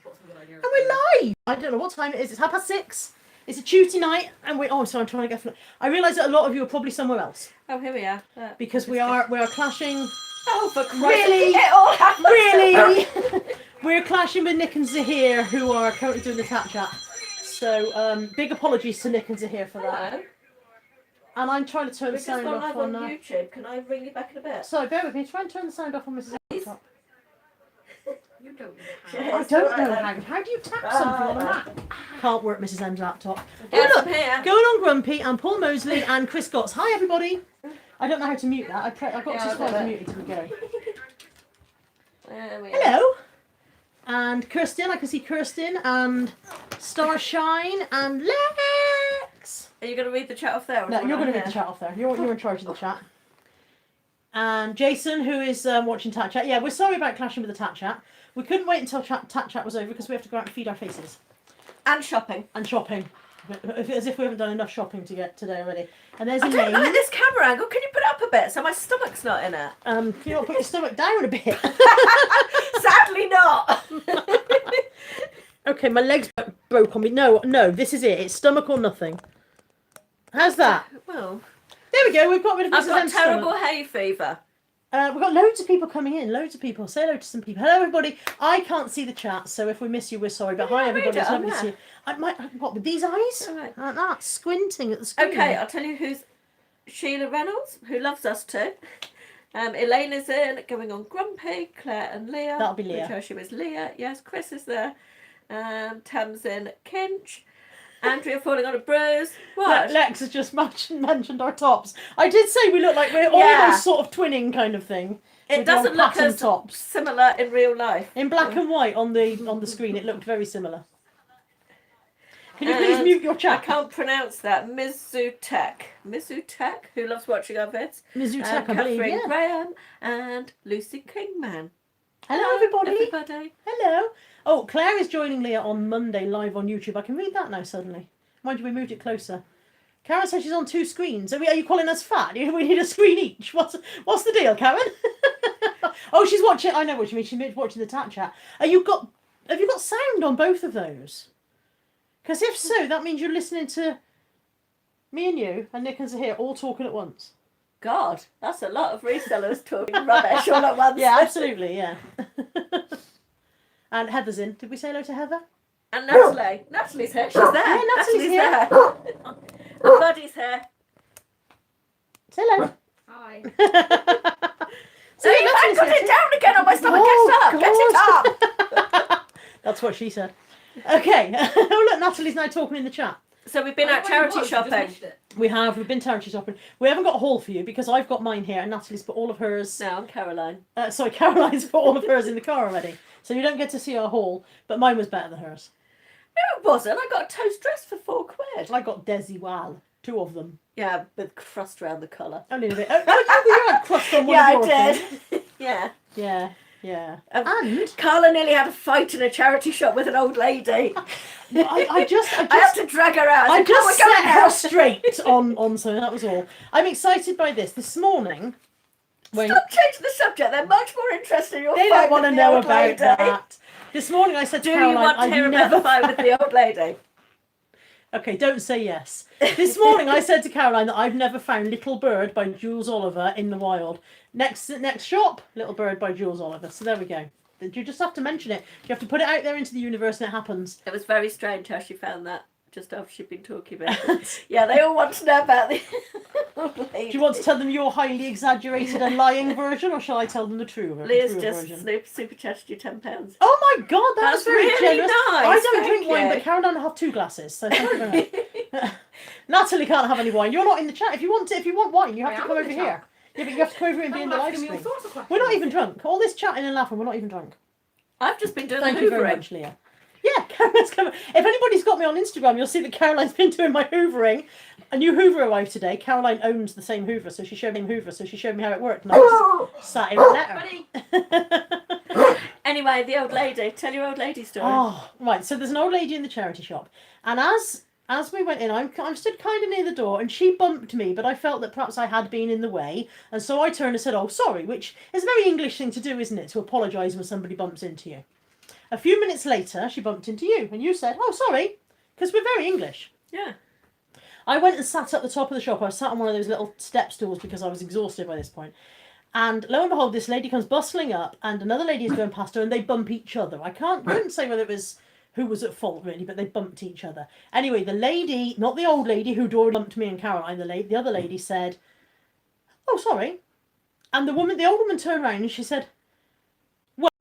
And we're live! I don't know what time it is. It's 6:30. It's a Tuesday night, and I'm trying to get. I realise that a lot of you are probably somewhere else. Oh, here we are. Because we are clashing. Oh, for Christ's Really? sake! It all happened. Really? We're clashing with Nick and Zahir, who are currently doing the tap chat. So, big apologies to Nick and Zahir for that. Hello. And I'm trying to turn the sound off on YouTube. Can I ring you back in a bit? Sorry, bear with me. Try and turn the sound off on Mrs. laptop. You don't know I don't know how do you tap something on a Mac? Can't work Mrs. M's laptop. Oh, look, here. going on Grumpy and Paul Mosley and Chris Gotts. Hi everybody. I don't know how to mute that. I got to try to mute it to go. There we Hello. And Kirsten, I can see Kirsten and Starshine and Lex. Are you going to read the chat off there? No, you're going to read the chat off there. You're in charge of the chat. And Jason, who is watching Tat Chat. Yeah, we're sorry about clashing with the Tat Chat. We couldn't wait until Tat Chat was over because we have to go out and feed our faces. And shopping. And shopping. As if we haven't done enough shopping to get today already. And there's I don't like this camera angle. Can you put it up a bit so my stomach's not in it? Can you not put your stomach down a bit? Sadly not. Okay, my legs broke on me. No, this is it. It's stomach or nothing. How's that? Well, there we go. We've got rid of Mrs. I've got M's terrible stomach. hay fever. We've got loads of people coming in. Loads of people. Say hello to some people. Hello, everybody. I can't see the chat, so if we miss you, we're sorry. But hi, everybody. It's lovely to see you. What, with these eyes? Right. Like that, squinting at the screen. Okay, I'll tell you who's Sheila Reynolds, who loves us too. Elaine is in, going on Grumpy, Claire and Leah. That'll be Leah. Which she was Leah. Yes, Chris is there. Tam's in Kinch. Andrea falling on a bruise. What? Lex has just mentioned our tops. I did say we look like we're almost sort of twinning kind of thing. It doesn't look as tops. similar in real life. In black and white on the screen, it looked very similar. Can you please mute your chat? I can't pronounce that. Mizutek, who loves watching our vids. Mizutek, I believe, Catherine yeah. Graham and Lucy Kingman. Hello, everybody. Hello. Oh, Claire is joining Leah on Monday live on YouTube. I can read that now suddenly. Mind you, we moved it closer. Karen says she's on 2 screens. Are you calling us fat? We need a screen each. What's the deal, Karen? Oh, she's watching. I know what you mean. She's watching the Tat Chat. Have you got sound on both of those? Because if so, that means you're listening to me and you and Nick and Zahir all talking at once. God, that's a lot of resellers talking rubbish all at once. Yeah, absolutely, yeah. And Heather's in. Did we say hello to Heather? And Natalie. Natalie's here. She's there. Yeah, Natalie's here. And Buddy's here. Say hello. Hi. So you got it down again on my stomach. Get it up. That's what she said. Okay. Oh, look, Natalie's now talking in the chat. So we've been out charity shopping. We've been charity shopping. We haven't got a haul for you because I've got mine here and Natalie's put all of hers. No, I'm Caroline. Caroline's put all of hers in the car already. So you don't get to see our haul, but mine was better than hers. No, it wasn't. I got a toast dress for £4. I got Desi Wal, 2 of them. Yeah, with crust around the collar. Only a bit. Oh, you had crust on one of yours. Yeah, I did. Yeah. Yeah. And Carla nearly had a fight in a charity shop with an old lady. I had to drag her out. I just set her straight on something. That was all. I'm excited by this morning. Stop changing the subject. They're much more interested in your fight. They don't want to know about lady. that. This morning I said to Caroline, do you want to hear about the fight with the old lady? Okay, don't say yes. This morning I said to Caroline that I've never found Little Bird by Jules Oliver in the wild. Next shop, Little Bird by Jules Oliver. So there we go. You just have to mention it. You have to put it out there into the universe and it happens. It was very strange how she found that just after she'd been talking about it. Yeah, they all want to know about the old lady. Do you want to tell them your highly exaggerated and lying version, or shall I tell them the true version? Leah's just super chatted you £10. Oh my God, that's very really generous. nice. I don't Thank drink wine, you. but Caroline will have 2 glasses. So thank you very much. Natalie can't have any wine. You're not in the chat. If you want wine, you have to come over here. Yeah, but you have to come over and be in the live stream. We're not even drunk. All this chatting and laughing, we're not even drunk. I've just been doing Thank the you hoovering. very much, Leah. Yeah, Caroline's coming. If anybody's got me on Instagram, you'll see that Caroline's been doing my hoovering. A new Hoover arrived today. Caroline owns the same Hoover, so she showed me how it worked. And I just sat here and let her. Anyway, the old lady. Tell your old lady story. Oh, right. So there's an old lady in the charity shop, and as we went in, I'm stood kind of near the door, and she bumped me, but I felt that perhaps I had been in the way, and so I turned and said, "Oh, sorry," which is a very English thing to do, isn't it? To apologise when somebody bumps into you. A few minutes later, she bumped into you, and you said, "Oh, sorry," because we're very English. Yeah. I went and sat at the top of the shop. I sat on one of those little step stools because I was exhausted by this point. And lo and behold, this lady comes bustling up, and another lady is going past her, and they bump each other. I couldn't say whether it was who was at fault really, but they bumped each other. Anyway, the lady, not the old lady who'd already bumped me and Caroline, the other lady said, "Oh, sorry," and the old woman turned around and she said, "Well,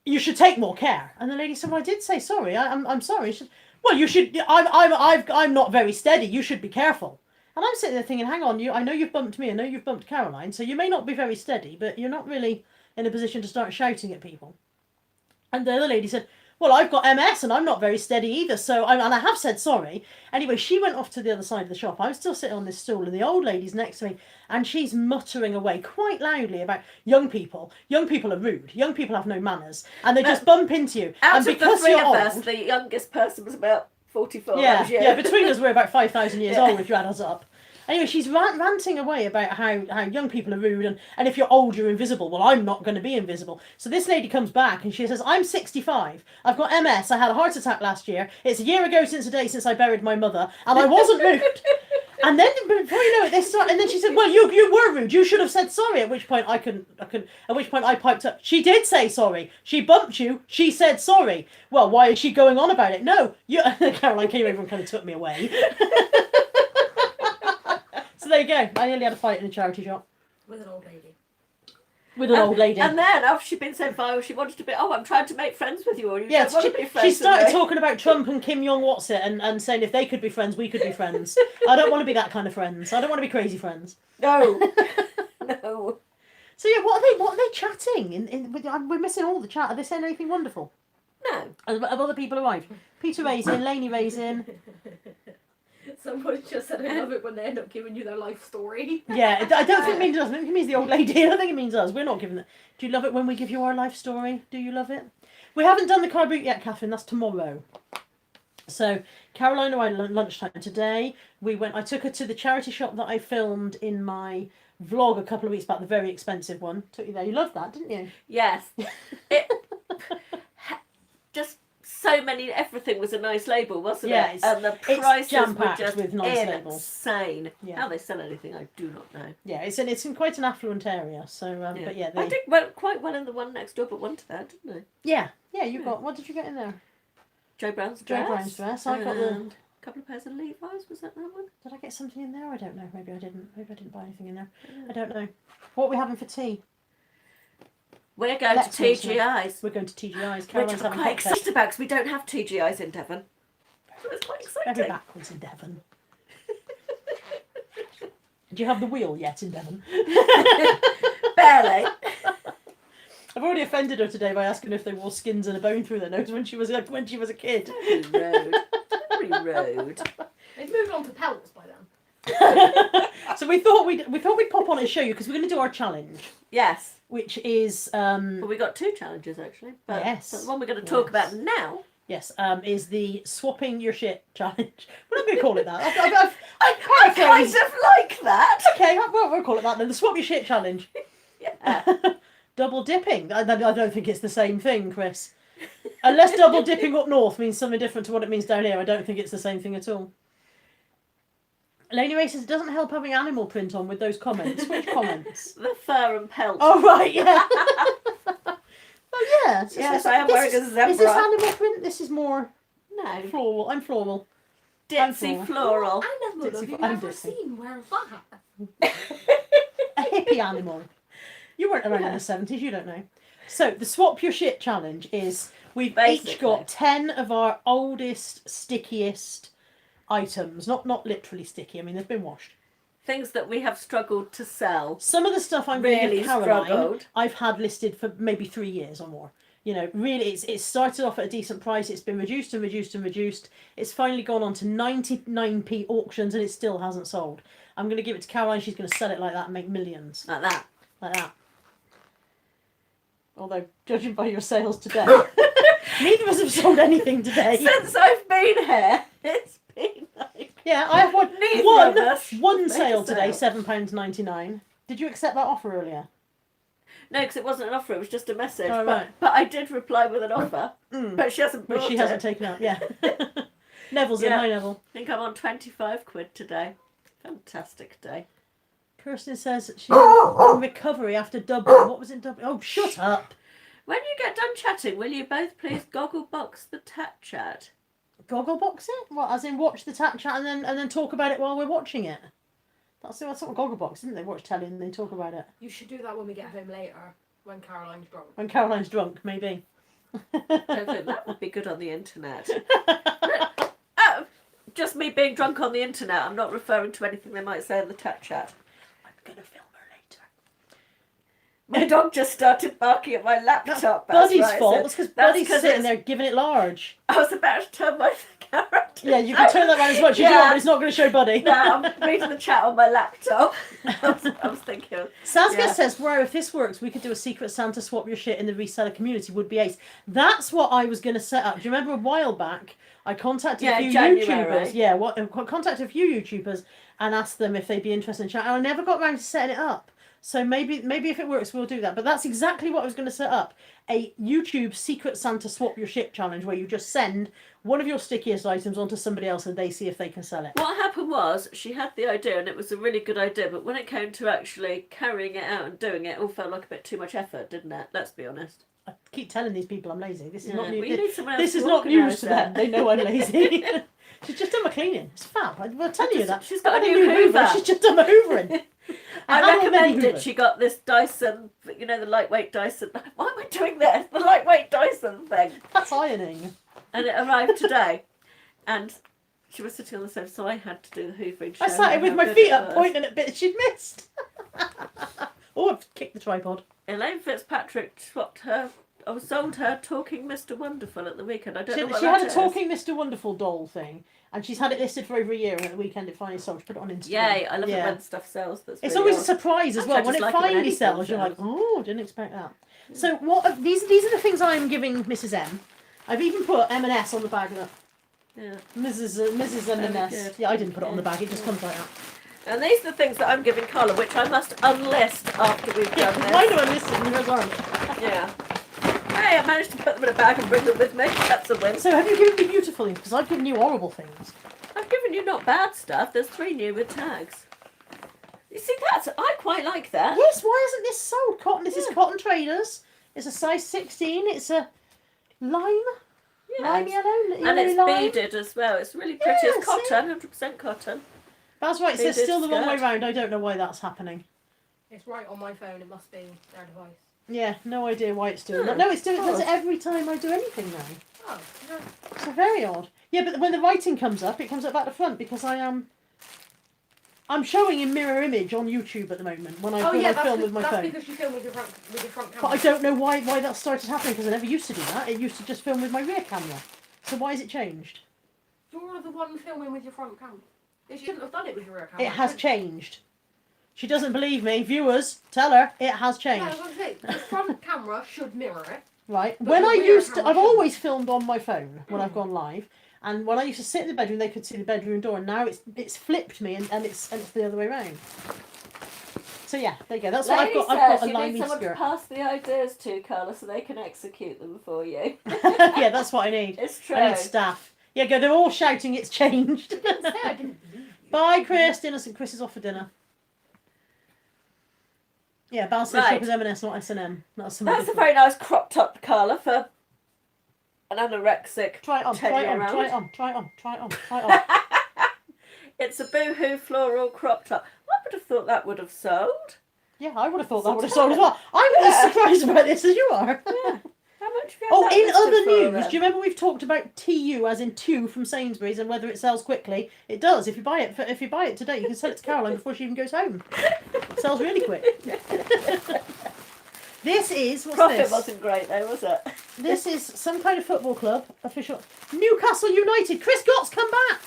you should take more care." And the lady said, "Well, I did say sorry. I'm sorry." She said, "Well, you should. I'm not very steady. You should be careful." And I'm sitting there thinking, "Hang on, I know you've bumped me. I know you've bumped Caroline. So you may not be very steady, but you're not really in a position to start shouting at people." And the other lady said, "Well, I've got MS and I'm not very steady either. So and I have said sorry." Anyway, she went off to the other side of the shop. I was still sitting on this stool, and the old lady's next to me, and she's muttering away quite loudly about young people. Young people are rude. Young people have no manners, and they just bump into you. Out and of the three of us, the youngest person was about 44. Yeah, that was you. yeah. Between us, we're about 5,000 years old if you add us up. Anyway, she's ranting away about how young people are rude and if you're old, you're invisible. Well, I'm not going to be invisible. So this lady comes back and she says, "I'm 65. I've got MS. I had a heart attack last year. It's a year ago since the day since I buried my mother, and I wasn't rude." And then before you know it, they start. And then she said, "Well, you were rude. You should have said sorry." At which point I couldn't. At which point I piped up. "She did say sorry. She bumped you. She said sorry." "Well, why is she going on about it?" "No, you." Caroline came over and kind of took me away. So there you go. I nearly had a fight in a charity shop. With an old lady. With an old lady. And then after she'd been so far, she wanted to be, "Oh, I'm trying to make friends with you," or "You Yeah, don't want to be friends she with started me." talking about Trump and Kim Jong-What's-it and saying if they could be friends, we could be friends. I don't want to be that kind of friends. I don't want to be crazy friends. No. No. So yeah, what are they chatting? We're missing all the chat. Are they saying anything wonderful? No. Have other people arrived? Peter Ray's in, Lainey Ray's in. Someone just said, "I love it when they end up giving you their life story." Yeah, I don't think it means us. I think it means the old lady. I don't think it means us. We're not giving it. Do you love it when we give you our life story? Do you love it? We haven't done the card boot yet, Catherine. That's tomorrow. So Caroline and I lunchtime today. I took her to the charity shop that I filmed in my vlog a couple of weeks back, the very expensive one. Took you there. You loved that, didn't you? Yes. It just so many. Everything was a nice label, wasn't Yeah, it? And the prices were just with nice labels. insane. Yeah. How they sell anything, I do not know. Yeah, it's in quite an affluent area. So, Yeah. but yeah, I did quite well in the one next door, but one to that, didn't I? yeah. You got. What did you get in there? Joe Brown's Joe dress. Brown's dress. I got the. and a couple of pairs of Levi's. Was that one? Did I get something in there? I don't know. Maybe I didn't. Maybe I didn't buy anything in there. I don't know. What are we having for tea? We're going Let's to mention it. TGI's. We're going to TGI's. Which Caroline's I'm having quite cocktails. excited about because we don't have TGI's in Devon. So it's quite Very exciting. backwards in Devon. Do you have the wheel yet in Devon? Barely. I've already offended her today by asking if they wore skins and a bone through their nose when she was a kid. Very rude. Very rude. They've moved on to pellets by then. So we thought we'd pop on and show you because we're going to do our challenge, Yes. which is Well, we got two challenges actually. But Yes. the one we're going to talk about now. is the swapping your shit challenge. We're not going to call it that. I kind of like that. Okay, we'll call it that then. The swap your shit challenge. Yeah. Double dipping. I don't think it's the same thing, Chris. Unless double dipping up north means something different to what it means down here, I don't think it's the same thing at all. Lainey Ray says it doesn't help having animal print on with those comments. Which comments? The fur and pelt. Oh, right, yeah. Oh, yeah. Yes, I am wearing a zebra. Is this animal print? This is more No. floral. I'm floral. Ditzy floral. Animal have you I'm ever Ditsy. seen wear that? A hippie animal. You weren't around in the 70s, you don't know. So, the swap your shit challenge is we've Basically. each got 10 of our oldest, stickiest items. Not literally sticky, I mean, they've been washed. Things that we have struggled to sell. Some of the stuff I'm going to Really give Caroline, struggled. I've had listed for maybe 3 years or more. You know, really, it started off at a decent price. It's been reduced and reduced and reduced. It's finally gone on to 99p auctions and it still hasn't sold. I'm going to give it to Caroline. She's going to sell it like that and make millions. Like that. Like that. Although, judging by your sales today, neither of us have sold anything today. Since I've been here, it's been like... Yeah, I have Neither of us one made sale a today, sale. £7.99. Did you accept that offer earlier? No, because it wasn't an offer, it was just a message. Oh, right. But I did reply with an offer. Mm. But she hasn't brought Which she it. hasn't taken out, yeah. Neville's in, Yeah. hi Neville. I think I'm on 25 quid today. Fantastic day. Kirsten says she's in recovery after Dublin. What was in Dublin? Oh, shut up. When you get done chatting, will you both please goggle box the tat chat? Goggle box it? What, as in watch the tat chat and then talk about it while we're watching it? That's what goggle box, isn't they? Watch telly and then talk about it. You should do that when we get home later, when Caroline's drunk. When Caroline's drunk, maybe. Don't think that would be good on the internet. Just me being drunk on the internet. I'm not referring to anything they might say in the tat chat. I'm going to film her later. My dog just started barking at my laptop. That's Buddy's right, fault. so That's because that's Buddy's 'cause sitting it's- there giving it large. I was about to turn my camera. Yeah, you can turn that around as much as you want, but it's not going to show Buddy. No, I'm reading the chat on my laptop. I was thinking. Saskia Yeah. says, wow, if this works, we could do a secret Santa swap your shit in the reseller community. Would be ace. That's what I was going to set up. Do you remember a while back, I contacted a few January. YouTubers. Yeah, contacted a few YouTubers and asked them if they'd be interested in chat. And I never got around to setting it up. So maybe if it works, we'll do that. But that's exactly what I was going to set up. A YouTube secret Santa swap your shit challenge where you just send one of your stickiest items onto somebody else and they see if they can sell it. What happened was she had the idea and it was a really good idea, but when it came to actually carrying it out and doing it, it all felt like a bit too much effort, didn't it? Let's be honest. I keep telling these people I'm lazy. This is Yeah, not new. well, you need someone else This to is not news organise to them. it. They know I'm lazy. She's just done my cleaning. It's fab. I'll tell you that. She's got I've a had new Hoover. She's just done my hoovering. I have already recommended hoovered. she got this Dyson, you know, the lightweight Dyson. Why am I doing this? The lightweight Dyson thing. That's ironing. And it arrived today. And she was sitting on the sofa, so I had to do the hoovering. I show sat her here with how my good feet it up, was. pointing at bits she'd missed. Oh, I've kicked the tripod. Elaine Fitzpatrick sold her Talking Mr. Wonderful at the weekend. I don't know what She had that a is. Talking Mr. Wonderful doll thing, and she's had it listed for over a year, and at the weekend it finally sold. She put it on Instagram. Yay, I love Yeah. it when stuff sells. That's It's really always a odd. surprise as Actually, well. I When just it like it when finally anything sells, you're like, sells. oh, didn't expect that. So these are the things I'm giving Mrs. M. I've even put M&S on the bag. Look. Yeah. Mrs. M&S. good. Yeah, I didn't put it on the bag. It just comes like that. And these are the things that I'm giving Carla, which I must unlist after we've Yeah, done why this. do I listen? Yours aren't. Yeah. Hey, I managed to put them in a bag and bring them with me. That's a win. So have you given me beautiful things? Because I've given you horrible things. I've given you not bad stuff. There's 3 new with tags. You see, I quite like that. Yes, why isn't this sold? Cotton. This is Yeah. Cotton Traders. It's a size 16. It's a lime. Yeah, Lime yellow. and it's yellow lime. beaded as well. It's really pretty. Yeah, It's cotton, 100% cotton. That's right. It says Beaded still the wrong way skirt. round. I don't know why that's happening. It's right on my phone. It must be their device. Yeah, no idea why it's doing that. Hmm. No, it does it Oh. every time I do anything now. Oh, no. So very odd. Yeah, but when the writing comes up, it comes up at the front because I'm showing in mirror image on YouTube at the moment when I film with my phone. because you film with your front camera. But I don't know why that started happening because I never used to do that. It used to just film with my rear camera. So why has it changed? You're the one filming with your front camera. You shouldn't have done it with your rear camera. It has changed. She doesn't believe me. Viewers, tell her it has Yeah, I changed. was going to say, the front camera should mirror it. Right. But When your I rear used to, camera I've shouldn't. always filmed on my phone when I've gone live. And when I used to sit in the bedroom, they could see the bedroom door. And now it's flipped me, and it's the other way around. So yeah, there you go. That's what I've got. I've got a you need limey someone to skirt. pass the ideas to, Carla, so they can execute them for you. Yeah, that's what I need. It's true. I need staff. Yeah, go. They're all shouting. It's changed. I didn't believe you. Bye, Chris. Chris is off for dinner. Yeah, Bal says Right. shop is M&S, not S&M. That's That's a very nice crop top, Carla, for an anorexic. Try it on. Try it on. 10-year-old. Try it on. Try it on. Try it on. Try it on. It's a boohoo floral crop top. I would have thought that would have sold. Yeah, I would have thought that Some would have sold as time. well. I'm as surprised about this as you are. Yeah. How much have you had Oh, that in listed other for news, then? do you remember we've talked about TU as in two from Sainsbury's and whether it sells quickly? It does. If you buy it today, you can sell it to Caroline before she even goes home. It sells really quick. This is what's Profit this? wasn't great though, was it? This is some kind of football club official. Newcastle United. Chris Gott's come back.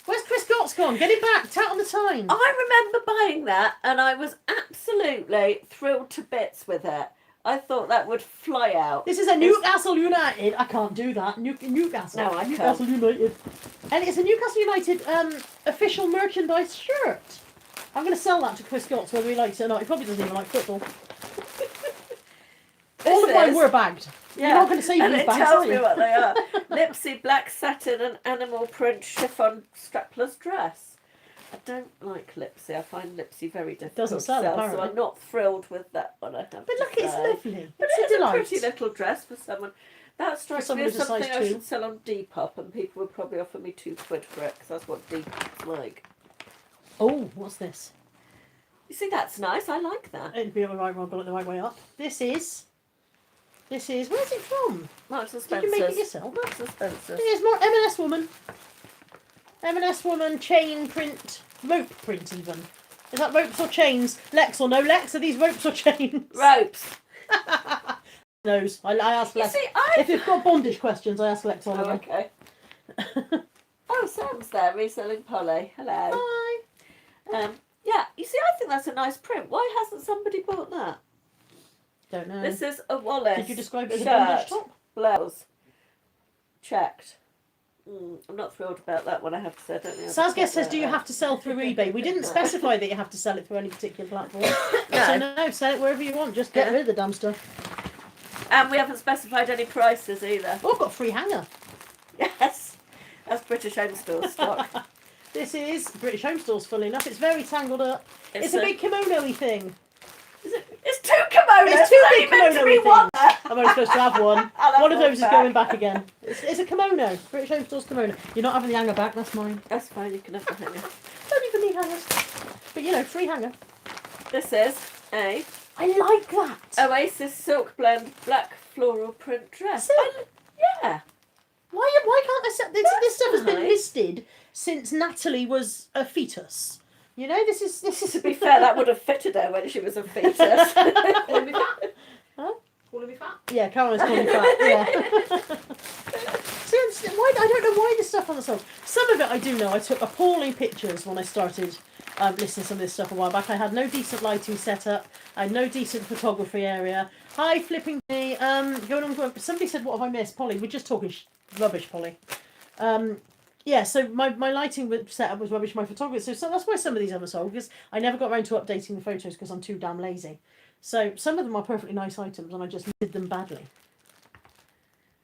Where's Chris Gott's gone? Get him back. Tat on the time. I remember buying that and I was absolutely thrilled to bits with it. I thought that would fly out. This is a Newcastle United. I can't do that. Newcastle. No, I can't. Newcastle United. And it's a Newcastle United official merchandise shirt. I'm going to sell that to Chris Gotts whether he likes it or not. He probably doesn't even like football. All of mine were bagged. Yeah. You're not going to say And these it bags, tells are me you? what they are. Lipsy black satin and animal print chiffon strapless dress. I don't like Lipsy. I find Lipsy very difficult Doesn't to sell, so apparently. I'm not thrilled with that one. I have But to look, it's say. lovely. But It's it a is a delight. pretty little dress for someone. That strikes me someone as who's a something size I 2. should sell on Depop, and people would probably offer me £2 for it because that's what Depop's like. Oh, what's this? You see, that's nice. I like that. It'd be the right one. Got it the right way up. This is. Where's it from? Marks and Did Spencer's. you make it yourself? Marks and Spencer's. It is more M&S woman. M&S woman chain print, rope print even. Is that ropes or chains? Lex or no Lex? Are these ropes or chains? Ropes. Knows. I ask You Lex. see, If you've got bondage questions, I ask Lex Oh, Oliver. okay. Oh, Sam's there, reselling Polly. Hello. Hi. Yeah, you see, I think that's a nice print. Why hasn't somebody bought that? Don't know. This is a Wallace Did you describe it as a shirt, bondage top? blouse, checked. I'm not thrilled about that one, I have to say. I don't think I've Sazguest checked says, that do you out. have to sell through eBay? We didn't specify that you have to sell it through any particular platform. No. So no, sell it wherever you want. Just get Yeah. rid of the dumb stuff. And we haven't specified any prices either. Oh, I've got a free hanger. Yes, that's British Home Store stock. This is British Home Stores, funnily enough. It's very tangled up. It's a big kimono-y thing. It's 2 kimonos. It's 2 big There's only meant to be kimono-y one things. there. I'm only supposed to have one. I'll have One of those is back. going back again. It's a kimono. British Home Stores kimono. You're not having the hanger back, that's mine. That's fine, you can have the hanger. Don't even need hangers. But you know, free hanger. This is a I like that. Oasis Silk Blend Black Floral Print Dress. Silk? Yeah. Why can't I sell this stuff has been nice. listed since Natalie was a fetus. You know, this is To be fair, that would have fitted her when she was a fetus. Calling me fat? Huh? Calling me fat? Yeah, Caroline's calling fat. Yeah. So I don't know why this stuff on the sold. Some of it I do know. I took appalling pictures when I started listening to some of this stuff a while back. I had no decent lighting setup. I had no decent photography area. Hi, flipping me. Going on. Somebody said, "What have I missed?" Polly, we're just talking rubbish, Polly. Yeah, so my lighting setup was rubbish. My photography, so that's why some of these haven't sold, because I never got around to updating the photos because I'm too damn lazy. So some of them are perfectly nice items, and I just did them badly.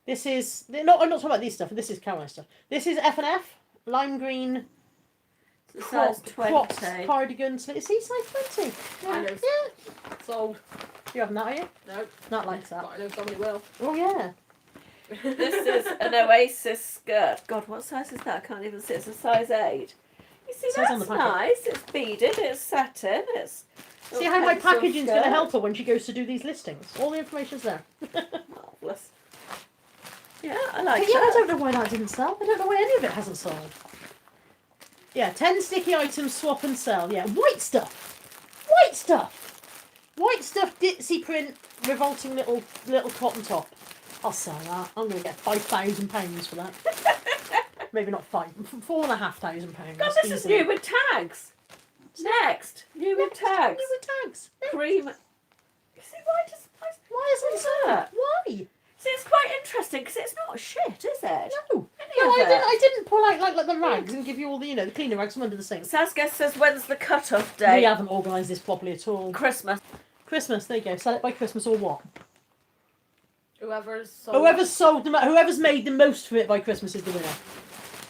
This is I'm not talking about these stuff. This is Caroline stuff. This is F&F lime green Size 20. cropped cardigan. See, size 20. I know. Yeah. Sold. You having that, are you? No. Not like that. But I know somebody will. Oh yeah. This is an Oasis skirt. God, what size is that? I can't even see. It's a size 8. You see, It says on that's the packet. nice. It's beaded. It's satin. It's See how my pencil packaging's going to skirt. help her when she goes to do these listings. All the information's there. Marvellous. Yeah, I like But yeah, I that. don't know why that didn't sell. I don't know why any of it hasn't sold. Yeah, 10 sticky items, swap and sell. Yeah, white stuff. White stuff. White stuff, ditzy print, revolting little cotton top. I'll sell that. I'm going to get £5,000 for that. Maybe not five, £4,500. God, this is new with tags. Next, new with tags. New with tags. Cream. You see, Why isn't it What's sold? that? Why? See, it's quite interesting because it's not shit, is it? No. Any No, of it. I didn't pull out like the rags and give you all the the cleaner rags from under the sink. Saskia says, when's the cut-off We date? haven't organised this properly at all. Christmas. Christmas, there you go. Sell it by Christmas or what? Whoever's sold. Whoever's made the most from it by Christmas is the winner.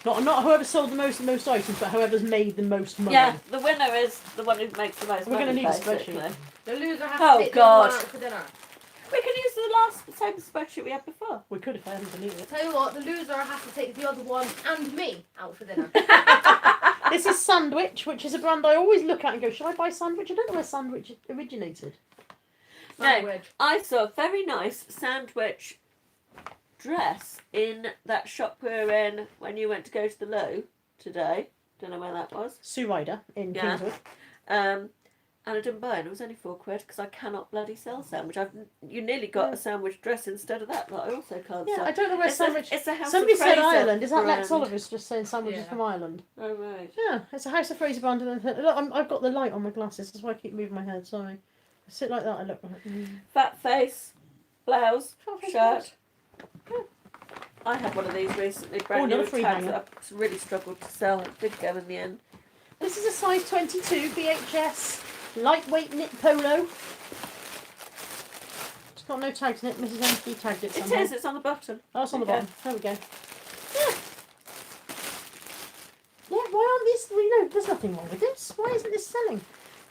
Not whoever's sold the most items, but whoever's made the most money. Yeah, the winner is the one who makes the most We're money, going to need a basically. spreadsheet. The loser has Oh, to take God. the other one out for dinner. We can use the same spreadsheet we had before. We could if I hadn't deleted it. Tell you what, the loser has to take the other one and me out for dinner. This is Sandwich, which is a brand I always look at and go, should I buy Sandwich? I don't know where Sandwich originated. Sandwich. I saw a very nice sandwich dress in that shop we were in when you went to go to the loo today. Don't know where that was. Sue Ryder in Yeah. Kingswood. And I didn't buy it. It was only £4 because I cannot bloody sell sandwich. You nearly got Yeah. a sandwich dress instead of that, but I also can't Yeah, sell. I don't know where It's Sandwich... it's a House Somebody of said Fraser Ireland. Is that Lex brand. Oliver's just saying sandwiches Yeah. from Ireland? Oh right. Yeah, it's a House of Fraser brand. Look, I've got the light on my glasses. That's why I keep moving my head. Sorry. I sit like that. I look like. Fat face, blouse, Fat face shirt. I had one of these recently, brand new another with free tags hanger. that I really struggled to sell. It did go in the end. This is a size 22 VHS lightweight knit polo. It's got no tags in it. Mrs. MP tagged it It somehow. is. It's on the bottom. Oh, it's on the Okay. bottom. There we go. Yeah, why aren't these? No, there's nothing wrong with this. Why isn't this selling?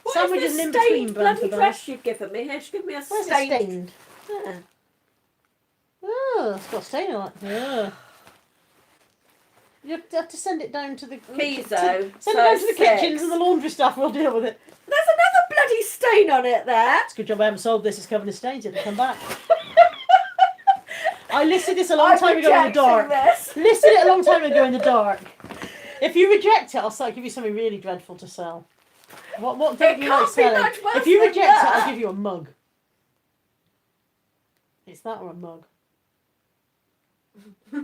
What Sandwich is is this an in-between stained banter bloody bag. dress you've given me? Here, she's given me a Where's it stained. stained? Yeah. Oh, it's got a stain on it. Ugh. You have to send it down to the kitchen. Miso. Send it size down to the 6. kitchens and the laundry staff will deal with it. There's another bloody stain on it there. It's a good job I haven't sold this. It's covered in stains. It'll come back. I listed this a long time ago in the dark. This. Listed it a long time ago in the dark. If you reject it, I'll give you something really dreadful to sell. What don't you like can't be selling? much worse If you than reject it, that. I'll give you a mug. It's that or a mug. I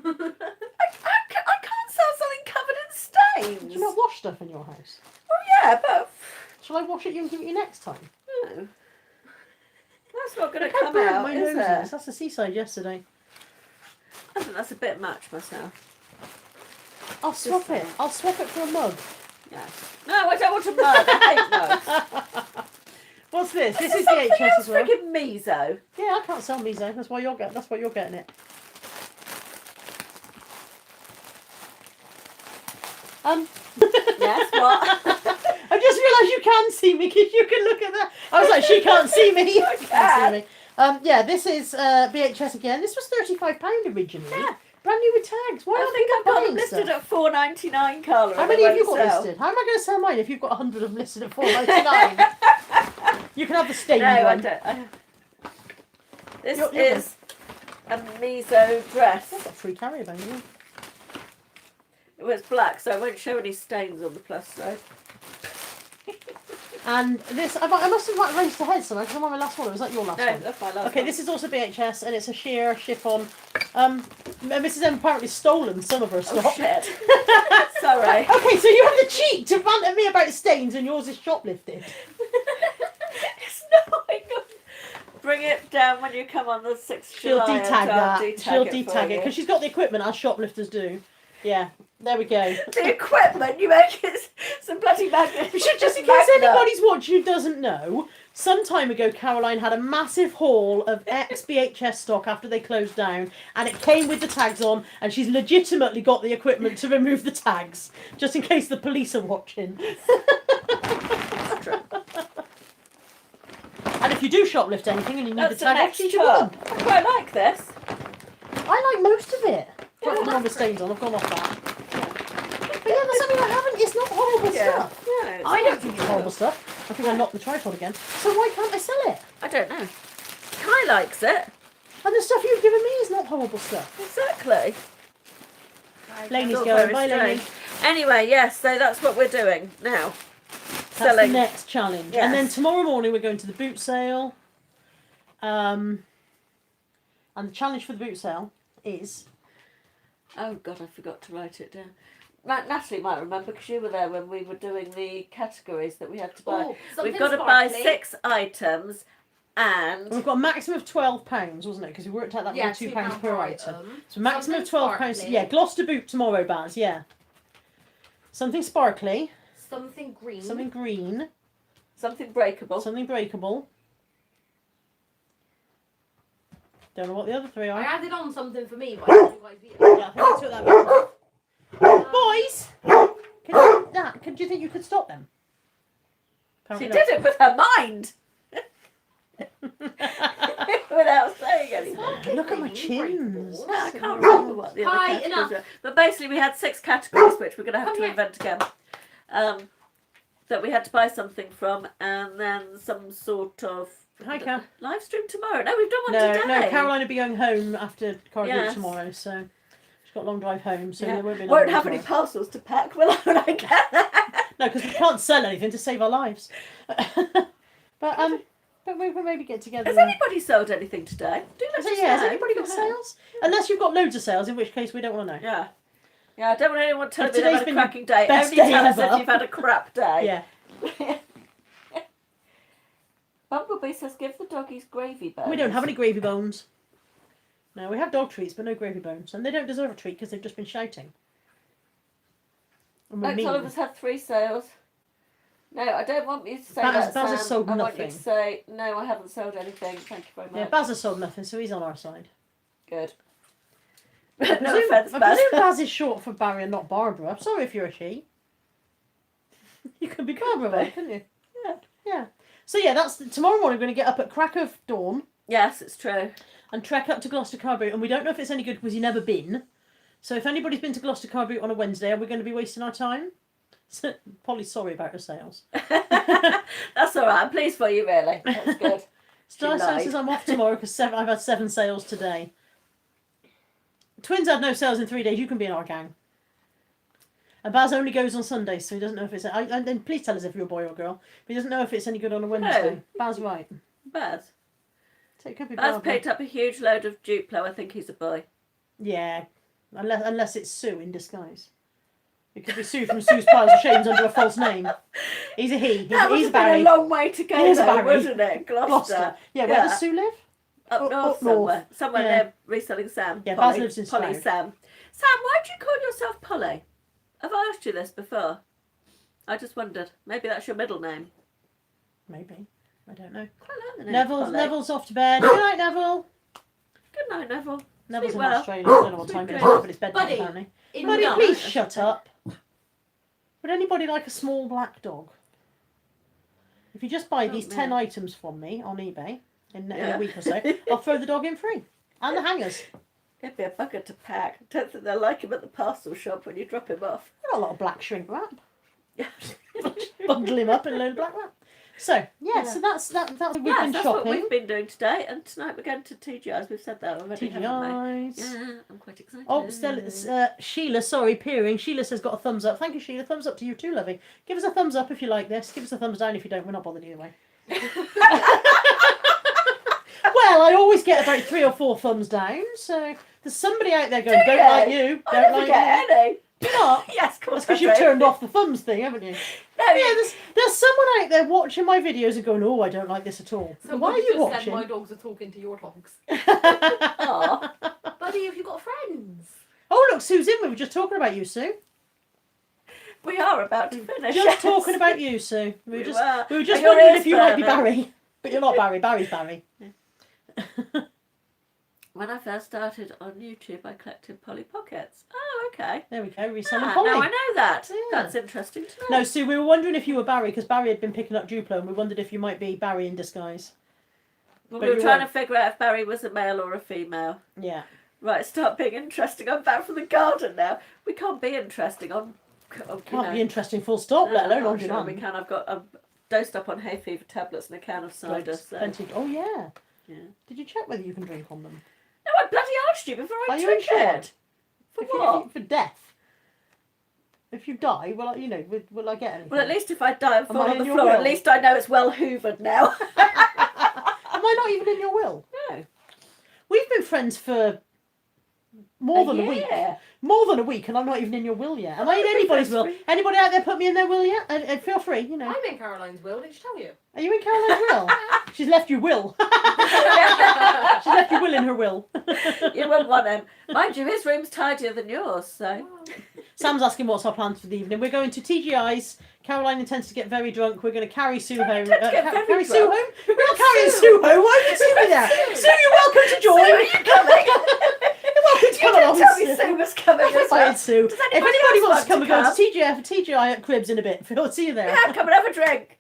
can't sell something covered in stains. Do you not wash stuff in your house? Oh yeah, but Shall I wash it you and give it you next time? no. That's not going to Look how come bad out, my is nose it? is. That's the seaside yesterday. I think that's a bit much myself. I'll swap it. I'll swap it for a mug. Yes. No, I don't want a mug. I hate mugs. What's this? This is something VHS else as well. friggin' miso. Yeah, I can't sell miso. That's why you're getting. That's why you're getting it. Yes, what? I just realised you can see me because you can look at that. I was like, she can't see me. She can't see me. Yeah, this is VHS again. This was £35 originally. Yeah. Brand new with tags. Why I aren't think people I've got them buying listed stuff? at $4.99, Carla. How and many they have you won't got sell. listed? How am I going to sell mine if you've got 100 of them listed at £4.99? You can have the stained No, I one. don't. This You're is a miso dress. I've got free carrier bag. Yeah. It was black, so I won't show any stains on the plus side. And this, I must have raced ahead somewhere because I'm on my last one. Or was that your last No, one? that's my last Okay, one. this is also VHS and it's a sheer chiffon. Mrs. M apparently stolen some of her Oh, stock. shit. Sorry. Okay, so you have the cheek to rant at me about stains and yours is shoplifted. It's not. Bring it down when you come on the 6th of She'll July. detag and I'll that. She'll for detag it you. because she's got the equipment as shoplifters do. Yeah, there we go. The equipment, you make it some bloody magnet. Just in case anybody's watching who doesn't know, some time ago Caroline had a massive haul of ex-VHS stock after they closed down and it came with the tags on and she's legitimately got the equipment to remove the tags just in case the police are watching. And if you do shoplift anything and you need That's the the tag off, next she's your woman. top. I quite like this. I like most of it. Yeah, Got the number stains on, I've gone off that. But yeah, that's something I haven't, it's not horrible stuff. Yeah, I don't think it's horrible stuff. I think I knocked the tripod again. So why can't I sell it? I don't know. Kai likes it. And the stuff you've given me is not horrible stuff. Exactly. Laney's It's all going. very Bye, Laney. strange. Anyway, yes, so that's what we're doing now. That's Selling. the next challenge. Yes. And then tomorrow morning we're going to the boot sale. And the challenge for the boot sale is... Oh God, I forgot to write it down. Natalie might remember because you were there when we were doing the categories that we had to buy. Oh, We've something got to buy sparkly. 6 items and We've got a maximum of £12, wasn't it? Because we worked out that Yeah, was £2 per item. So Something maximum of £12. sparkly. Yeah, Gloucester boot tomorrow, Baz. Yeah. Something sparkly. Something green. Something green. something breakable. Something breakable. Don't know what the other three I are. added on something for me, but I don't know why Yeah, I think I took that bit off. Boys! Do you think you could stop them? She Apparently did it with her mind. Without saying anything. not. Look at my chins. No, I can't remember what the other Hi, categories enough. were. But basically we had 6 categories which we're going to have Come to here. invent again. That we had to buy something from and then some sort of Hi, Cal. live stream tomorrow. No, we've done one No, today. no, Caroline will be going home after car Yes. tomorrow, so she's got a long drive home, so Yeah. there won't be Won't another have one any tomorrow. parcels to pack, will I, when I get there? No, because we can't sell anything to save our lives. But we will maybe get together. Has anybody sold anything today? Do let So, us yeah, has know. anybody got sales? Unless you've got loads of sales, in which case we don't want to know. Yeah. Yeah, I don't want anyone telling If me they've today's had a been cracking day. best Only day tell us ever. if you've had a crap day. Yeah. Bumblebee says, give the doggies gravy bones. We don't have any gravy bones. No, we have dog treats, but no gravy bones. And they don't deserve a treat because they've just been shouting. And we're Oaks mean. Oliver's had 3 sales. No, I don't want you to say Baz that, has Sam. sold I want you nothing. to say, no, I haven't sold anything. Thank you very much. Yeah, Baz has sold nothing, so he's on our side. Good. I No offence, presume Baz. Baz is short for Barry and not Barbara. I'm sorry if you're a she. You could be Barbara, then, couldn't you? Yeah. Yeah. So yeah, that's tomorrow morning. We're going to get up at crack of dawn Yes, it's true. and trek up to Gloucester Car Boot, and we don't know if it's any good because you've never been. So if anybody's been to Gloucester Car Boot on a Wednesday, are we going to be wasting our time? So, Polly's sorry about her sales. That's all right. I'm pleased for you, really. That's good. Star lied. says I'm off tomorrow because I've had 7 sales today. Twins had no sales in 3 days. You can be in our gang. And Baz only goes on Sundays, so he doesn't know if it's. And then please tell us if you're a boy or girl. But he doesn't know if it's any good on a Wednesday. Baz, right? Baz. So it could be Baz Barbara. picked up a huge load of Duplo. I think he's a boy. Yeah, unless it's Sue in disguise. It could be Sue from Sue's Piles of Shames under a false name. He's a he. That would He's have been Barry. a long way to go, He's though, Barry. wasn't it? Gloucester. Yeah, where does Sue live? Up Up north north. somewhere. Somewhere Yeah. near Reselling Sam. Yeah, Polly. Baz lives in Polly Slough. Sam. Sam, why do you call yourself Polly? Have I asked you this before? I just wondered. Maybe that's your middle name. Maybe. I don't know. Quite like the name Polly. Neville's off to bed. Good night, Neville. Good night, Neville. Neville's in well. Australia. I don't know what time it is, but it's bedtime Buddy. apparently. In Buddy, the please shut up. Would anybody like a small black dog? If you just buy these 10 items from me on eBay in a week or so, I'll throw the dog in free. And the hangers. It'd be a bugger to pack. I don't think they'll like him at the parcel shop when you drop him off. I've got a lot of black shrink wrap. Yeah. Bundle him up in a load of black wrap. So, so that's we've been that's shopping. what we've been doing today. And tonight we're going to TGI's. We've said that already, haven't TGI's. we? Yeah, I'm quite excited. Oh, Sheila, sorry, peering. Sheila says got a thumbs up. Thank you, Sheila. Thumbs up to you too, lovey. Give us a thumbs up if you like this. Give us a thumbs down if you don't. We're not bothered either way. Well, I always get about 3 or 4 thumbs down, so there's somebody out there going, don't like you, I don't never like get you. any. Do you not? Yes, of course. That's because you've turned off the thumbs thing, haven't you? No, Yeah, there's someone out there watching my videos and going, oh, I don't like this at all. So why are Buddy you just watching? said my dogs are talking to your dogs. Aw. Buddy, have you got friends? Oh, look, Sue's in. We were just talking about you, Sue. We are about to finish. Just talking about you, Sue. We were just And your wondering ears if you might be burning. Barry. But you're not Barry. Barry's Barry. When I first started on YouTube, I collected Polly Pockets. Oh, okay. There we go. Reselling Ah, Polly. now I know that. Yeah. That's interesting to know. No, Sue, we were wondering if you were Barry because Barry had been picking up Duplo and we wondered if you might be Barry in disguise. Well, but we were you trying weren't. to figure out if Barry was a male or a female. Yeah. Right, start being interesting. I'm back from the garden now. We can't be interesting on. Can't be interesting full stop, let alone on sure we demand. can. I've got. I'm dosed up on hay fever tablets and a can of cider. So. Plenty. Oh, yeah. Yeah. Did you check whether you can drink on them? No, I bloody asked you before I Are you took insured? it. For If you- what? for death. If you die, will I get anything? Well, at least if I die and Am fall I on in the your floor, will? at least I know it's well hoovered now. Am I not even in your will? No. We've been friends for more than a week. year. More than a week, and I'm not even in your will yet. Am I in We've been anybody's friends will? for- Anybody out there put me in their will yet? And feel free, you know. I'm in Caroline's will, did she tell you? Are you in Caroline's will? She's left you will. She's left you will in her will. You wouldn't want him. Mind you, his room's tidier than yours, so. Sam's asking what's our plans for the evening. We're going to TGI's. Caroline intends to get very drunk. We're going to carry Sue home. intend to get very carry Sue drunk? home? We're not carrying Sue home. Why would Sue be there? Sue, you're welcome to join. Sue, are you coming? You're welcome to You come didn't along. tell me Sue was coming as well. Invited Sue. Does If anybody anybody else wants to come, we're going come? to TGI at Cribs in a bit. Phil, see you there. Yeah, come and have a drink.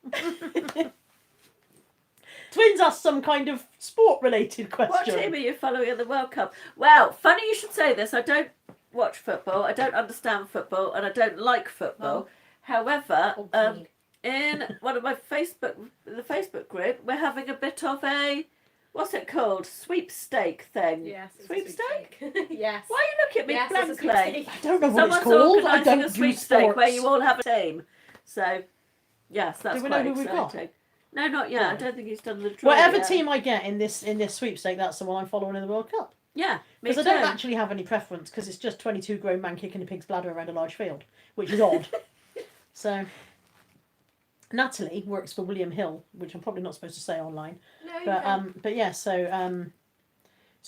Twins asked some kind of sport-related What question. team are you following in the World Cup? Well, funny you should say this. I don't watch football. I don't understand football, and I don't like football. Oh. However, Oh, clean. in one of my the Facebook group, we're having a bit of a, what's it called? Sweepstake thing. Yes. It's a Sweepstake? Yes. Why are you looking at me Yes, it's a blankly? sweepstake. I don't know what Someone's it's called. I organising don't a do sweepstake sports. where you all have a team. So, yes, that's Do we quite know who we've got? exciting. No, not yet. No. I don't think he's done the draw Whatever yet. team I get in this sweepstake, that's the one I'm following in the World Cup. Yeah, me Because too. I don't actually have any preference, because it's just 22 grown men kicking a pig's bladder around a large field, which is odd. So, Natalie works for William Hill, which I'm probably not supposed to say online. No, you But can't. but yeah, so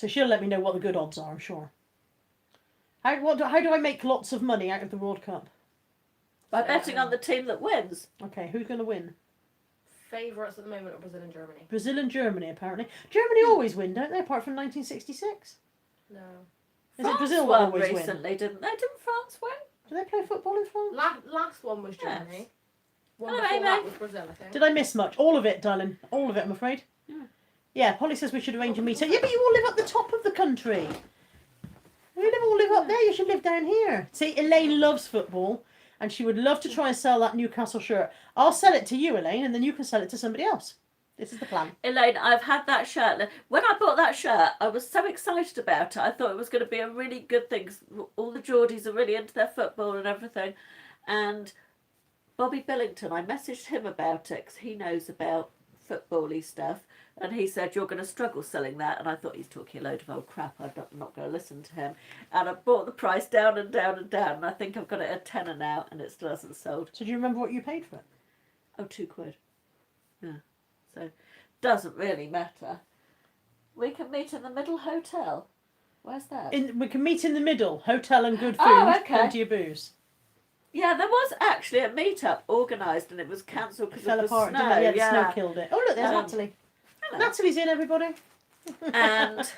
she'll let me know what the good odds are, I'm sure. How do I make lots of money out of the World Cup? By betting on the team that wins. Okay, who's going to win? Favourites at the moment are Brazil and Germany. Brazil and Germany, apparently. Germany always win, don't they? Apart from 1966. No. Is France it Brazil that won always win? recently, didn't they? Didn't France win? Do they play football in France? Last one was Yes. Germany. One Hello, before Amy. that was Brazil, I think. Did I miss much? All of it, darling. All of it, I'm afraid. Yeah. Yeah, Polly says we should arrange a meeting. Yeah, but you all live up the top of the country. You all live up there. You should live down here. See, Elaine loves football, and she would love to try and sell that Newcastle shirt. I'll sell it to you, Elaine, and then you can sell it to somebody else. This is the plan. Elaine, I've had that shirt. When I bought that shirt, I was so excited about it. I thought it was going to be a really good thing. 'Cause all the Geordies are really into their football and everything. And Bobby Billington, I messaged him about it because he knows about football-y stuff. And he said, you're going to struggle selling that. And I thought, he's talking a load of old crap. I'm not going to listen to him. And I brought the price down and down and down. And I think I've got it at tenner now. And it still hasn't sold. So do you remember what you paid for it? Oh, £2. Yeah. So, doesn't really matter. We can meet in the Middle Hotel. Where's that? We can meet in the middle. Hotel and good food. Oh, okay. Plenty of booze. Yeah, there was actually a meet-up organised and it was cancelled because Fell of the apart, snow. didn't it? Yeah, the snow killed it. Oh, look, there's Um, Natalie. Hello. Natalie's in, everybody. And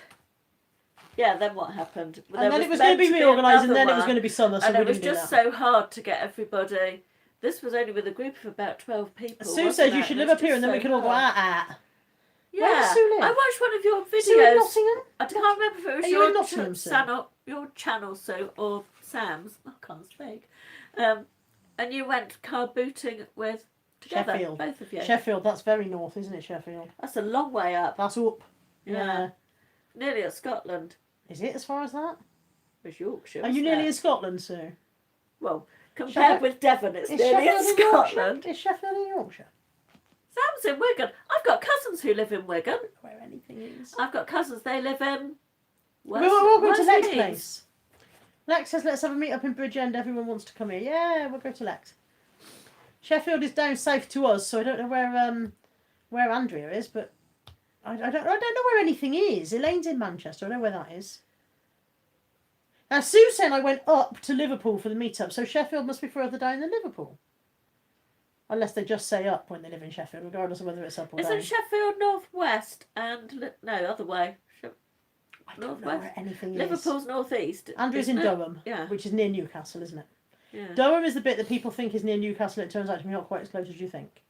yeah, then what happened? And then it was going to be reorganised, and then it was going to be summer, so and we it was didn't do just that. so hard to get everybody. This was only with a group of about 12 people. Sue wasn't says you it? should It live was up here, and just then we so can all go hard. at. Yeah, Where does Sue live? I watched one of your videos. Sue in Nottingham? I can't remember if it was Are you in Nottingham, Sue? your channel, Sue, or Sam's. I can't speak. And you went car booting with together, Sheffield. both of you. Sheffield, that's very north, isn't it, Sheffield? That's a long way up. That's up. Yeah. Nearly at Scotland. Is it as far as that? It's Yorkshire. Are you isn't nearly it? in Scotland, Sue? Well, compared Sheffield- with Devon, it's Is nearly in Sheffield in Yorkshire? Scotland. Is Sheffield in Yorkshire? Sam's in Wigan. I've got cousins who live in Wigan. Where anything is. I've got cousins. They live in. We're all going to Where's Lex Leeds? Place. Lex says let's have a meet up in Bridgend. Everyone wants to come here. Yeah, we'll go to Lex. Sheffield is down south to us, so I don't know where Andrea is, but I don't know where anything is. Elaine's in Manchester. I know where that is. Now Sue saying I went up to Liverpool for the meetup, so Sheffield must be further down than Liverpool. Unless they just say up when they live in Sheffield, regardless of whether it's up or down. Isn't Sheffield northwest and no other way? I don't know northwest? where anything is. Liverpool's northeast. Andrew's in isn't it? Durham, Yeah. which is near Newcastle, isn't it? Yeah. Durham is the bit that people think is near Newcastle. It turns out to be not quite as close as you think.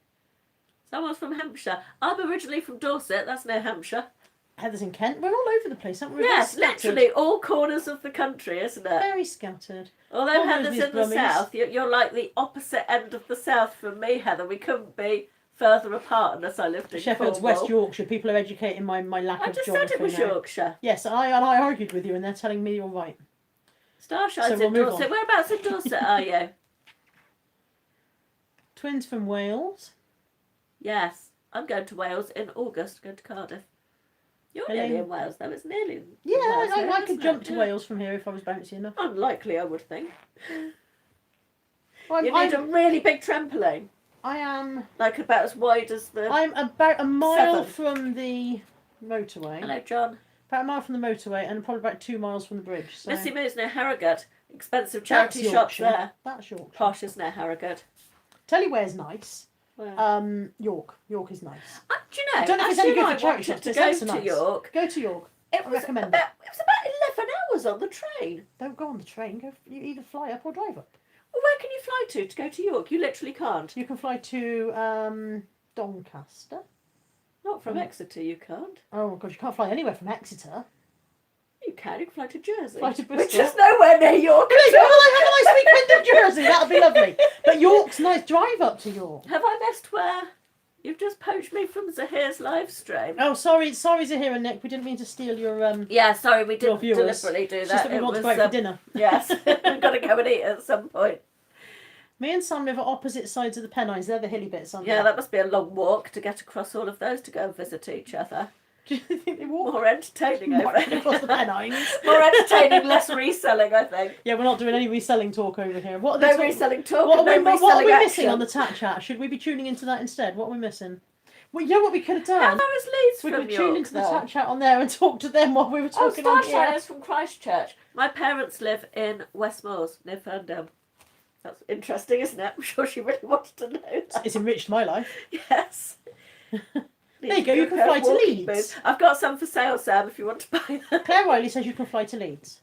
Someone's from Hampshire. I'm originally from Dorset. That's near Hampshire. Heather's in Kent. We're all over the place, aren't we? We're Yes, very scattered. literally all corners of the country, isn't it? Very scattered. Although All Heather's these in the Brummies. south, you're like the opposite end of the south from me, Heather. We couldn't be further apart unless I lived in Sheffield's Cornwall. West Yorkshire. People are educating my lack I of just geography said it was now. Yorkshire. Yes, I argued with you, and they're telling me you're right. Starshine's So we'll in move Dorset. on. Whereabouts in Dorset are you? Twins from Wales. Yes, I'm going to Wales in August. Going to Cardiff. You're nearly Elaine. in Wales, though. It's nearly. in Yeah, Wales, I isn't could it? jump to Yeah. Wales from here if I was bouncy enough. Unlikely, I would think. Well, You need a really big trampoline, I am. like about as wide as the. I'm about a mile 7. from the motorway. Hello, John. About a mile from the motorway, and probably about 2 miles from the bridge. So Missy Moo's near Harrogate. Expensive that's charity shops Yorkshire. there. That's Yorkshire. Posh is near Harrogate. Tell you where's nice. Where? York. York is nice. Do you know? I don't know if it's actually any good for I charity wanted shops, to but go it's to nice. York. Go to York. It I was recommend about 11 hours on the train. Don't go on the train. Go. You either fly up or drive up. Well, where can you fly to go to York? You literally can't. You can fly to Doncaster. Not from Exeter, you can't. Oh god, you can't fly anywhere from Exeter. You can. You can fly to Jersey. Fly to Which Bristol. is nowhere near York. Great, well, I have a nice weekend in Jersey. That'll be lovely. But York's nice. Drive up to York. Have I missed where? You've just poached me from Zahir's live stream. Oh, sorry, Zahir and Nick. We didn't mean to steal your Yeah, sorry, we Your didn't viewers. deliberately do It's that. just that we It want to was, go out for dinner. Yes, we've got to go and eat at some point. Me and Sam live at opposite sides of the Pennines. They're the hilly bits, aren't Yeah, they? that must be a long walk to get across all of those to go and visit each other. Do you think they walk More entertaining over across the Pennines? More entertaining, less reselling, I think. Yeah, we're not doing any reselling talk over here. What are they No talking- reselling talk What and are no we, what are reselling we action. missing on the Tat Chat? Should we be tuning into that instead? What are we missing? Well, you know what we could have How done? far is Leeds We from could York, tune into the though? Tat Chat on there and talk to them while we were Oh, talking on Starshine here. is from Christchurch. My parents live in Westmoors, near Ferndale. That's interesting, isn't it? I'm sure she really wanted to know that. It's enriched my life. Yes. There you go, you can fly to Leeds. I've got some for sale, Sam, if you want to buy them. Claire Wiley says you can fly to Leeds.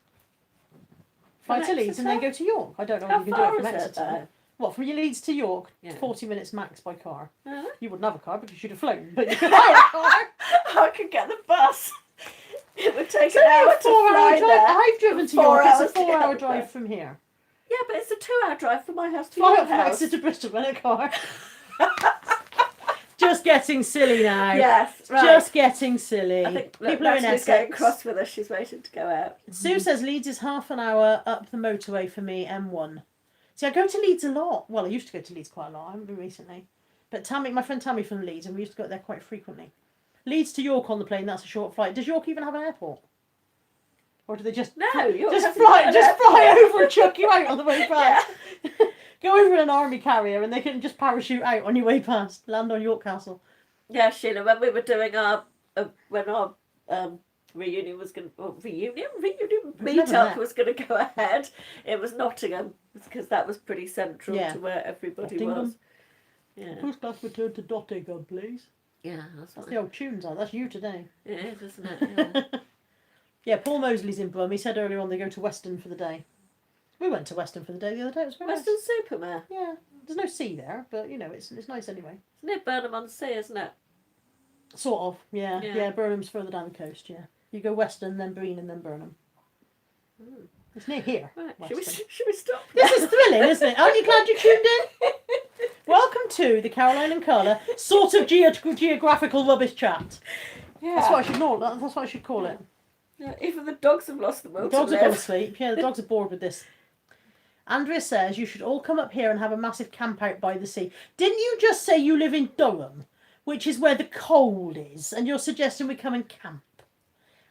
Fly From to Leeds and then go to York. I don't know How if you can do far it from is it, Exeter. though? What, from your Leeds to York? Yeah. 40 minutes max by car. Uh-huh. You wouldn't have a car because you'd have flown, but you could hire a car. I could get the bus. It would take It's an hour only to a 4 hour fly drive. there. I've driven to 4 York. It's hours a to 4 hour get drive there. from here. Yeah, but it's a 2 hour drive from my house to Fly your up from house. Exeter to Bristol in a car. Just getting silly now. Yes, right. Just getting silly. I think People are in Natalie's getting Essex. cross with us. She's waiting to go out. Sue says Leeds is half an hour up the motorway for me, M1. See, I go to Leeds a lot. Well, I used to go to Leeds quite a lot. I haven't been recently. But Tammy, my friend Tammy from Leeds, and we used to go there quite frequently. Leeds to York on the plane, that's a short flight. Does York even have an airport? Or do they just No, York just hasn't fly got an just fly airport. over and chuck you out on the way back? Yeah. Go over in an army carrier and they can just parachute out on your way past. Land on York Castle. Yeah, Sheila, when we were doing our when our reunion was going to reunion We've never meetup met. was going to go ahead, it was Nottingham because that was pretty central Yeah. to where everybody Nottingham. was. Yeah, First class return to Nottingham, please. yeah, that's That's what the old tunes, are. That's you today. it is, isn't it? Yeah. Yeah, Paul Mosley's in Brum. He said earlier on they go to Weston for the day. We went to Weston for the day the other day. It was very Western nice. Supermare. Yeah, there's no sea there, but you know it's nice anyway. It's near Burnham on Sea, isn't it? Sort of, yeah. Yeah. Yeah, Burnham's further down the coast, yeah. You go Weston, then Breen, and then Burnham. Mm. It's near here. Right, Weston. should we stop? This is thrilling, isn't it? Aren't you glad you tuned in? Welcome to the Caroline and Carla sort of geographical rubbish chat. Yeah. That's what I should call it. That's what I should call it. Yeah, even the dogs have lost the will The to dogs have gone live. to sleep. Yeah, the dogs are bored with this. Andrea says you should all come up here and have a massive camp out by the sea. Didn't you just say you live in Durham, which is where the cold is, and you're suggesting we come and camp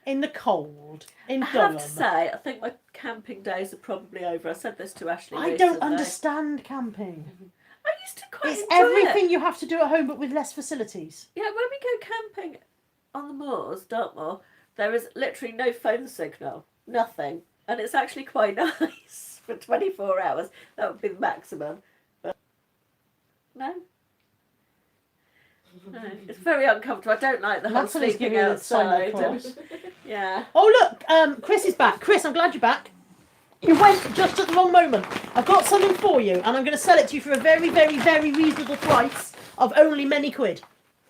in the cold in I Durham? have to say, I think my camping days are probably over. I said this to Ashley I recently. don't understand camping. I used to quite It's enjoy everything it. you have to do at home, but with less facilities. Yeah, when we go camping on the moors, Dartmoor, there is literally no phone signal, nothing, and it's actually quite nice for 24 hours. That would be the maximum. But no. No, it's very uncomfortable. I don't like the whole Natalie's sleeping giving you the sign outside. of the cross. Yeah. Oh look, Chris is back. Chris, I'm glad you're back. You went just at the wrong moment. I've got something for you, and I'm going to sell it to you for a very, very, very reasonable price of only many quid.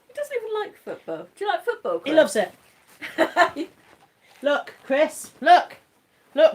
He doesn't even like football. Do you like football, He Chris? loves it. Look, Chris. Look,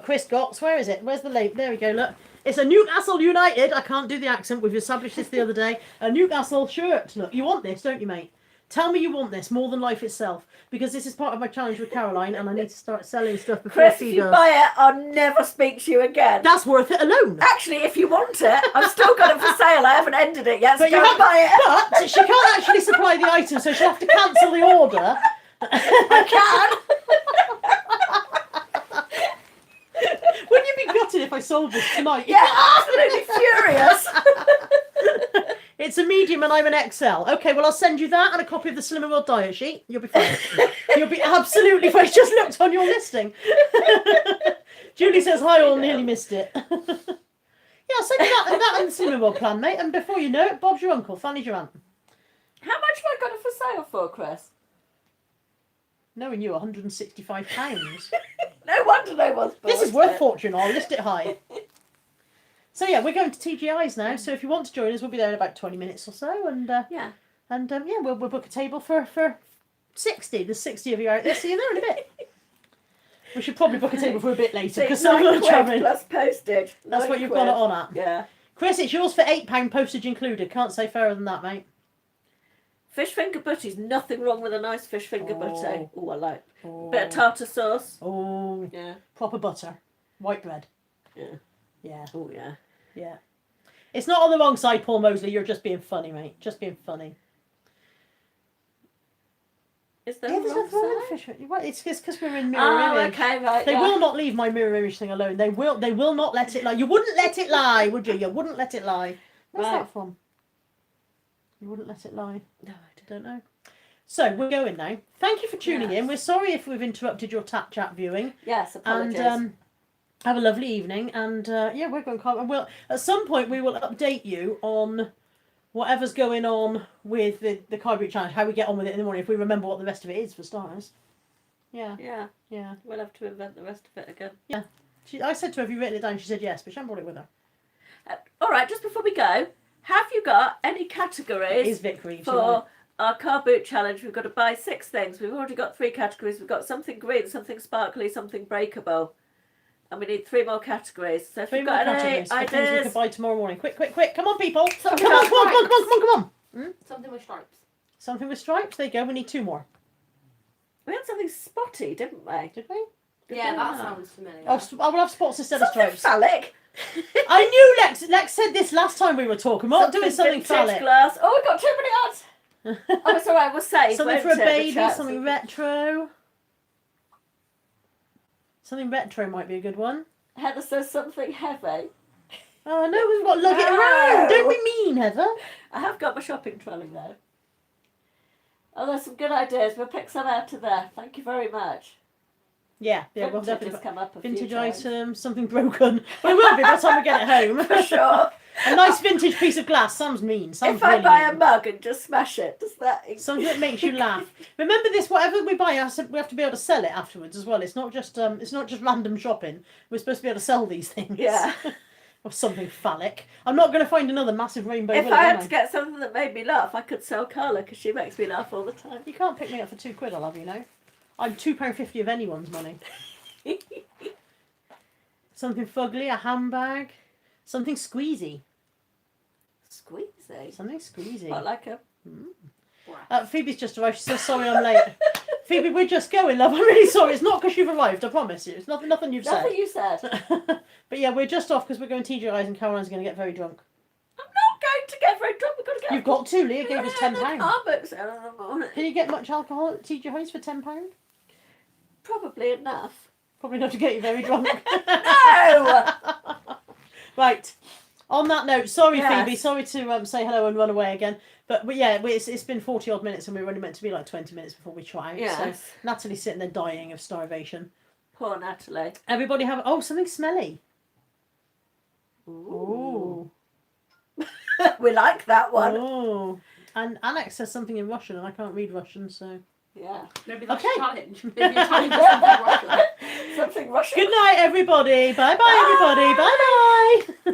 Chris Gotts. Where is it? Where's the label? There we go. Look, it's a Newcastle United. I can't do the accent. We've established this the other day. A Newcastle shirt. Look, you want this, don't you, mate? Tell me you want this more than life itself, because this is part of my challenge with Caroline, and I need to start selling stuff before Chris, she if you does. buy it, I'll never speak to you again. That's worth it alone. Actually, if you want it, I've still got it for sale. I haven't ended it yet, so But you go have, buy it. but she can't actually supply the item, so she'll have to cancel the order. I Wouldn't you be gutted if I sold this tonight? can. Yeah, absolutely furious. It's a medium and I'm an XL. Okay, well I'll send you that and a copy of the Slimming World diet sheet. You'll be fine. You'll be absolutely fine. Just looked on your listing. Julie says hi all, nearly missed it. Yeah, I'll send you that and the Slimming World plan, mate. And before you know it, Bob's your uncle, Fanny's your aunt. How much have I got it for sale for, Chris? Knowing you, £165. No wonder no one's bought This is worth it. fortune. I'll list it high. So yeah, we're going to TGI's now. So if you want to join us, we'll be there in about 20 minutes or so, and Yeah. yeah, we'll book a table for 60. There's 60 of you out there. See you there in a bit. We should probably book a table for a bit later because some of them are travelling. plus postage. That's what £9. you've got it on at. Yeah. Chris, it's yours for £8, postage included. Can't say fairer than that, mate. Fish finger butty's nothing wrong with a nice fish finger butty. Oh, I like. Oh, Bit of tartar sauce. oh, Yeah. proper butter, white bread. Yeah. Yeah, Oh, yeah. yeah. It's not on the wrong side, Paul Mosley. You're just being funny, mate. Just being funny. Is there Yeah, a there's wrong nothing wrong with side? fish. Well, it's because we're in mirror Oh, image. okay, right. They yeah. will not leave my mirror image thing alone. They will not let it lie. You wouldn't let it lie, would you? You wouldn't let it lie. Where's Right. that from? You wouldn't let it lie. No, I Don't know. So we're going now. Thank you for tuning in. Yes. We're sorry if we've interrupted your tap chat viewing. Yes, apologies. And have a lovely evening, and yeah, we're going to. We'll at some point we will update you on whatever's going on with the card route challenge. How we get on with it in the morning, if we remember what the rest of it is for starters. Yeah. Yeah. Yeah. We'll have to invent the rest of it again. Yeah. I said to her, "Have you written it down?" She said yes, but she hadn't brought it with her. All right. Just before we go, have you got any categories It is Vic Green for our car boot challenge? We've got to buy 6 things. We've already got 3 categories. We've got something green, something sparkly, something breakable, and we need 3 more categories. So if 3 you've more got any categories for things we ideas, can buy tomorrow morning. Quick, quick, quick! Come on, people! Come on, Something come on, with come on, come on, stripes. come on, come on! Something with stripes. Something with stripes. There you go. We need 2 more. we had something spotty, didn't we? Did we? Yeah, that we? sounds familiar. Oh, I will have spots instead of Something stripes. phallic. I knew Lex said this last time we were talking. We're not doing something vintage phallic. glass. Oh, we've got too many ads. Oh, it's all right. We'll save. Something for won't a it, the baby, chat? something retro. Something retro might be a good one. Heather says something heavy. Oh no, we've got to lug it No. around. Don't be mean, Heather. I have got my shopping trolley though. Oh, there's some good ideas. We'll pick some out of there. Thank you very much. Yeah, we'll Vintage definitely. has come up a few Vintage times. items, something broken. Well, it will be by the time we get it home. For sure. A nice vintage piece of glass. Sam's mean. Sam's If I really buy mean. a mug and just smash it, does that? Something that makes you laugh. Remember this: whatever we buy, we have to be able to sell it afterwards as well. It's not just random shopping. We're supposed to be able to sell these things. Yeah. Or something phallic. I'm not going to find another massive rainbow. If will I am had to get something that made me laugh, I could sell Carla because she makes me laugh all the time. You can't pick me up for £2, I'll have you know. I'm £2.50 of anyone's money. Something fugly, a handbag, something squeezy. Squeezy. Something squeezy. Not like a. Phoebe's just arrived. She says, "Sorry, I'm late." Phoebe, we're just going, love. I'm really sorry. It's not because you've arrived. I promise you. It's nothing you've Nothing said. you said. But yeah, we're just off because we're going TGI's and Caroline's going to get very drunk. I'm not going to get very drunk. We've got to get. You've got to. Leah gave us £10. Starbucks out in the morning. Can you get much alcohol at TGI's for £10? Probably enough. Probably not to get you very drunk. No. Right. On that note, sorry Yes. Phoebe, sorry to say hello and run away again. But yeah, it's been 40 odd minutes and we were only meant to be like 20 minutes before we try. Yes. So Natalie's sitting there dying of starvation. Poor Natalie. Everybody have something smelly. Ooh. Ooh. We like that one. Oh. And Alex says something in Russian and I can't read Russian, so. Yeah. Maybe that's Okay. a challenge. Maybe a challenge is something like that. Something Russian. Good night everybody. Bye bye everybody. Bye bye.